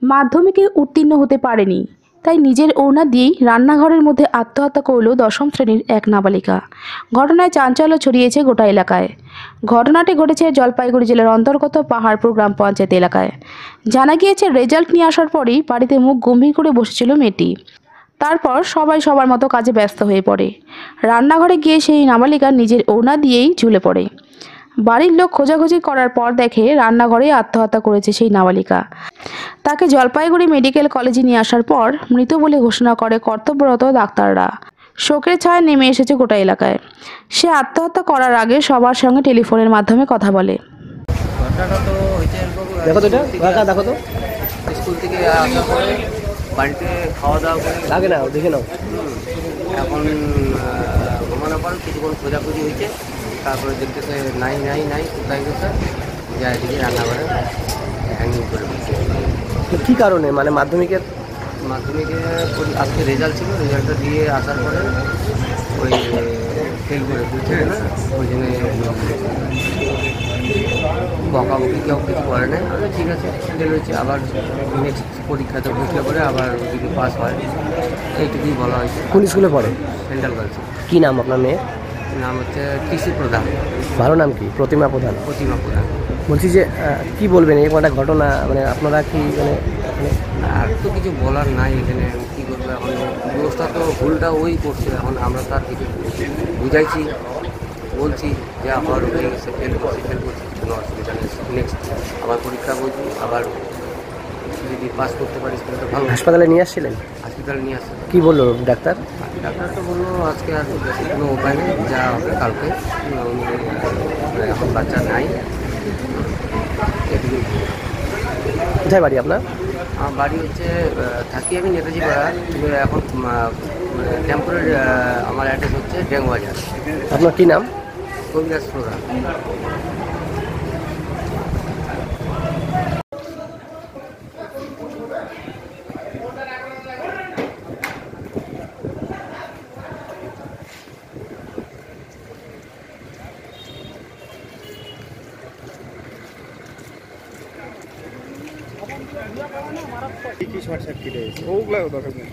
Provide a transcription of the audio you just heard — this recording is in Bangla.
মাধ্যমিকে উত্তীর্ণ হতে পারেনি, তাই নিজের ওড়না দিয়েই রান্নাঘরের মধ্যে আত্মহত্যা করল দশম শ্রেণীর এক নাবালিকা। ঘটনায় চাঞ্চল্য ছড়িয়েছে গোটা এলাকায়। ঘটনাটি ঘটেছে জলপাইগুড়ি জেলার অন্তর্গত পাহাড়পুর গ্রাম পঞ্চায়েত এলাকায়। জানা গিয়েছে, রেজাল্ট নিয়ে আসার পরেই বাড়িতে মুখ গম্ভীর করে বসেছিল মেয়েটি। তারপর সবাই সবার মতো কাজে ব্যস্ত হয়ে পড়ে। রান্নাঘরে গিয়ে সেই নাবালিকা নিজের ওড়না দিয়েই ঝুলে পড়ে। বাড়ির লোক খোঁজাখুঁজি করার পর দেখে রান্নাঘরেই আত্মহত্যা করেছে সেই নাবালিকা। তাকে জলপাইগুড়ি মেডিকেল কলেজে নিয়ে আসার পর মৃত বলে ঘোষণা করে কর্তব্যরত ডাক্তাররা। শোকের ছায়া নেমে এসেছে গোটা এলাকায়। সে আত্মহত্যা করার আগে সবার সঙ্গে টেলিফোনের মাধ্যমে কথা বলে। ঘটনাটা তো হয়েছে দেখো তো এটা দেখো তো স্কুল থেকে আসার পরে বাড়িতে খাওয়া দাওয়া করে লাগে না, দেখে নাও। এখন ঘুমানোর পর কিছুক্ষণ খোঁজাখুঁজি হয়েছে, তারপরে দেখতেছে নাই কোথায় গেছে, যা এদিকে রান্নাঘরে হ্যাঙ্গিং করে দিচ্ছে। কী কারণে, মানে মাধ্যমিকে আজকে রেজাল্ট ছিল, রেজাল্টটা দিয়ে আসার পরে ওই ফেল করে বুঝছে না, ওই জন্য বকাবকি কেউ কিছু করে না। ঠিক আছে, ফেল হয়েছে, আবার নেক্সট পরীক্ষাতে বুঝলে পরে আবার ওদিকে পাস হয়, এইটুকুই বলা হয়েছে। কোন স্কুলে পড়ে? Central girls. কী নাম আপনার মেয়ের? নাম হচ্ছে টিসি প্রধান। ভালো নাম কি? প্রতিমা প্রধান। প্রতিমা প্রধান। বলছি যে কি বলবেন এরকম একটা ঘটনা, মানে আপনারা কি মানে আর তো কিছু বলার নাই এখানে, কী করবো এখন, দোষটা তো ভুলটা ওই করছে। এখন আমরা তার কিছু বুঝাইছি, বলছি যে আবার হয়ে গেছে, ফেল করছি কোনো অসুবিধা নেই, নেক্সট আবার পরীক্ষা বলছি, আবার যদি পাস করতে পারিস তাহলে তো ভালো। হাসপাতালে নিয়ে আসছিলেন? হসপিটালে নিয়ে আসছে। কী বললো ডাক্তার? ডাক্তার তো বললো আজকে আর কোনো উপায় নেই, যা হবে কালকে, এখন বাচ্চা নাই, এটুকুই। কোথায় বাড়ি আপনার? আমার বাড়ি হচ্ছে, থাকি আমি নেতাজি পাড়া, কিন্তু এখন টেম্পোরারি আমার অ্যাড্রেস হচ্ছে ডেঙ্গুবাজার। আপনার কী নাম? কবিরাজ প্রধান। কি শর্ট সার্কিট হয়েছে ওগুলো দরকার নেই।